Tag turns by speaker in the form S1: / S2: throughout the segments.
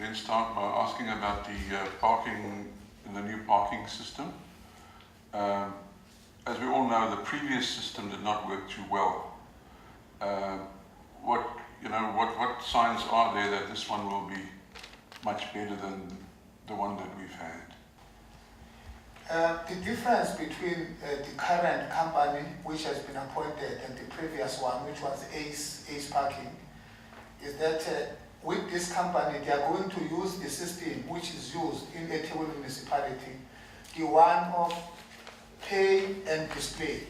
S1: again start by asking about the parking, the new parking system. As we all know, the previous system did not work too well. What signs are there that this one will be much better than the one that we've had?
S2: The difference between the current company, which has been appointed, and the previous one, which was Ace Parking, is that with this company, they are going to use the system which is used in eThekwini municipality, the one of pay and display.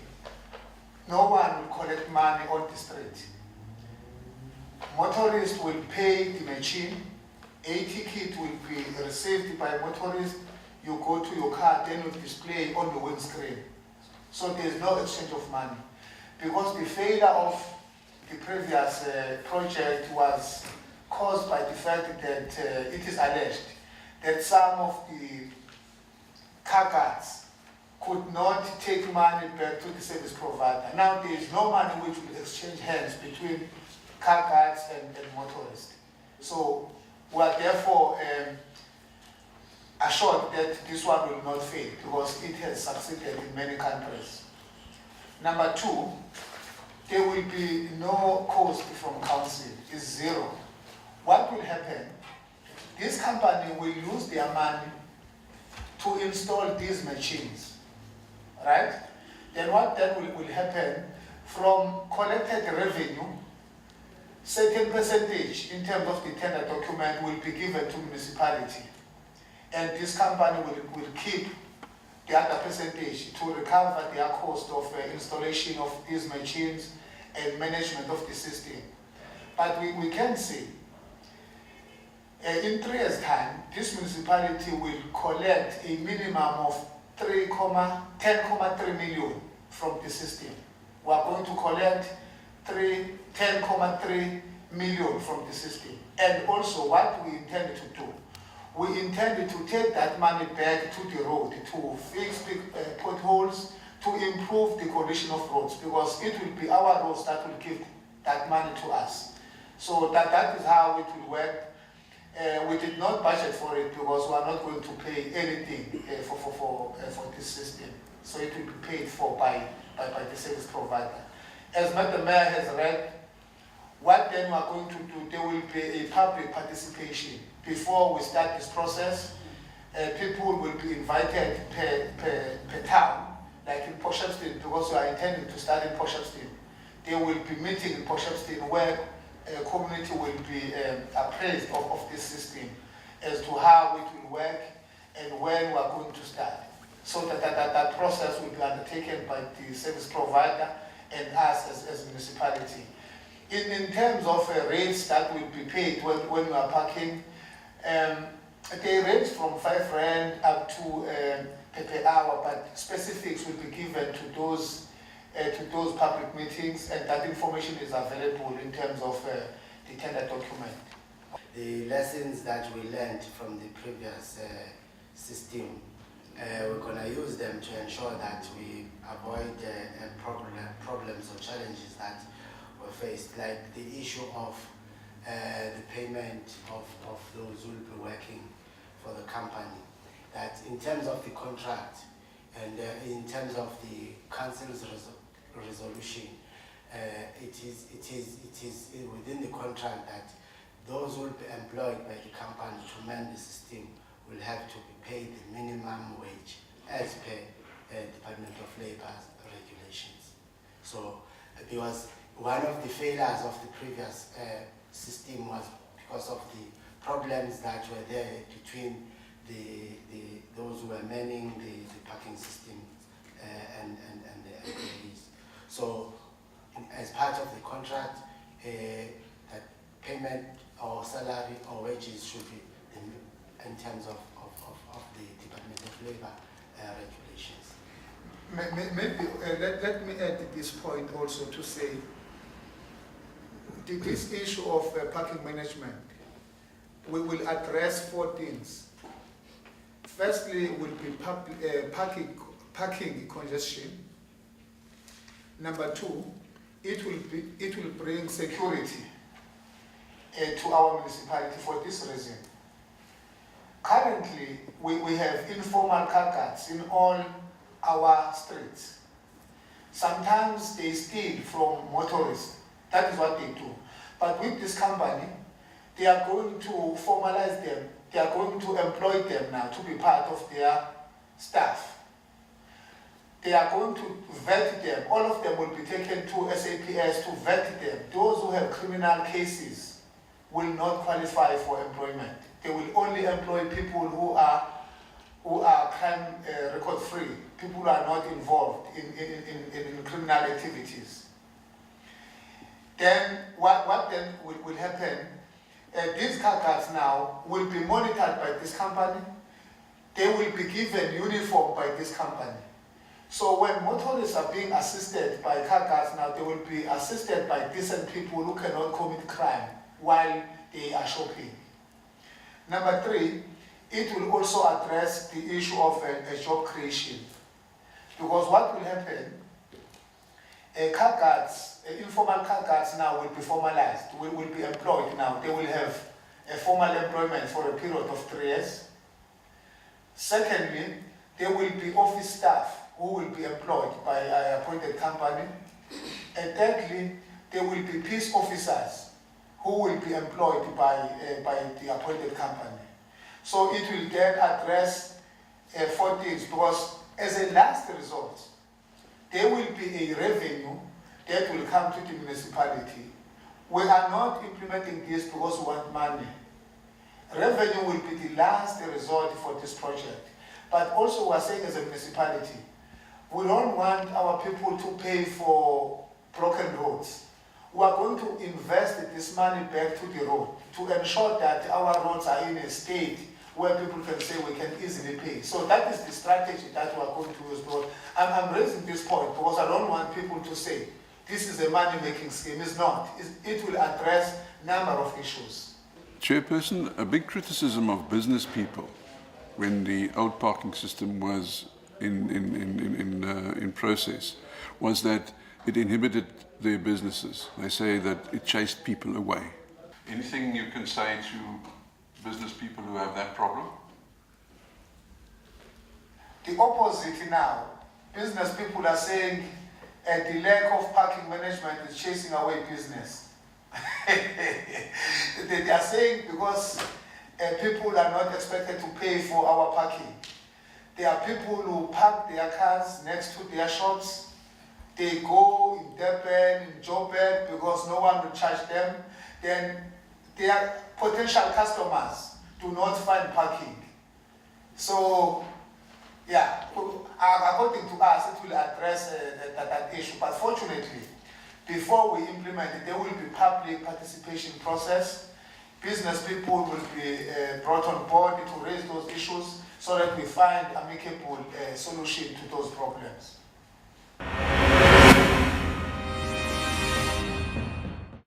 S2: No one will collect money on the street. Motorists will pay the machine, a ticket will be received by motorists, you go to your car, then you display on the windscreen. So there's no exchange of money. Because the failure of the previous project was caused by the fact that it is alleged that some of the car guards could not take money back to the service provider. Now there is no money which will exchange hands between car guards and motorists. So we are therefore assured that this one will not fail because it has succeeded in many countries. Number two, there will be no cost from council, it's zero. What will happen? This company will use their money to install these machines, right? Then what then will happen, from collected revenue, certain percentage in terms of the tender document will be given to municipality. And this company will keep the other percentage to recover their cost of installation of these machines and management of the system. But we can see, in 3 years' time, this municipality will collect a minimum of 10.3 million from the system. We are going to collect 10.3 million from the system. And also what we intend to do, we intended to take that money back to the road, to fix the potholes, to improve the condition of roads, because it will be our roads that will give that money to us. So that is how it will work. We did not budget for it because we are not going to pay anything for this system. So it will be paid for by the service provider. As Madam Mayor has read, what then we are going to do, there will be a public participation. Before we start this process, people will be invited per town, like in Port Shepstone, because we are intending to start in Port Shepstone. They will be meeting in Port Shepstone where a community will be appraised of this system as to how it will work and when we are going to start. So that process will be undertaken by the service provider and us as municipality. In terms of rates that will be paid when we are parking, they range from 5 Rand up to per hour, but specifics will be given to those public meetings, and that information is available in terms of the tender document.
S3: The lessons that we learned from the previous system, we're going to use them to ensure that we avoid problems or challenges that were faced, like the issue of the payment of those who will be working for the company. That in terms of the contract and in terms of the council's resolution, it is within the contract that those who will be employed by the company to man the system will have to be paid the minimum wage as per Department of Labour's regulations. So because one of the failures of the previous system was because of the problems that were there between those who were manning the parking system and the employees. So as part of the contract, that payment or salary or wages should be in terms of the Department of Labour regulations.
S2: Maybe let me add this point also to say this issue of parking management, we will address 4 things. Firstly, will be parking congestion. Number 2, it will bring security to our municipality for this reason. Currently, we have informal car guards in all our streets. Sometimes they steal from motorists. That is what they do. But with this company, they are going to formalize them. They are going to employ them now to be part of their staff. They are going to vet them. All of them will be taken to SAPS to vet them. Those who have criminal cases will not qualify for employment. They will only employ people who are crime record free, people who are not involved in criminal activities. Then what then will happen? These car guards now will be monitored by this company. They will be given uniform by this company. So when motorists are being assisted by car guards now, they will be assisted by decent people who cannot commit crime while they are shopping. Number 3, it will also address the issue of a job creation. Because what will happen, informal car guards now will be formalized, will be employed now. They will have a formal employment for a period of 3 years. Secondly, there will be office staff who will be employed by an appointed company. And thirdly, there will be peace officers who will be employed by the appointed company. So it will then address 4 things, because as a last result, there will be a revenue that will come to the municipality. We are not implementing this because we want money. Revenue will be the last resort for this project. But also we are saying as a municipality, we don't want our people to pay for broken roads. We are going to invest this money back to the road to ensure that our roads are in a state where people can say we can easily pay. So that is the strategy that we are going to use. I'm raising this point because I don't want people to say this is a money-making scheme. It's not. It will address a number of issues.
S1: Chairperson, a big criticism of business people when the old parking system was in process was that it inhibited their businesses. They say that it chased people away. Anything you can say to business people who have that problem?
S2: The opposite now. Business people are saying the lack of parking management is chasing away business. They are saying because people are not expected to pay for our parking. There are people who park their cars next to their shops. They go in Durban, in Joburg, because no one will charge them. Then their potential customers do not find parking. So, yeah, according to us, it will address that issue. But fortunately, before we implement it, there will be public participation process. Business people will be brought on board to raise those issues so that we find amicable solution to those problems.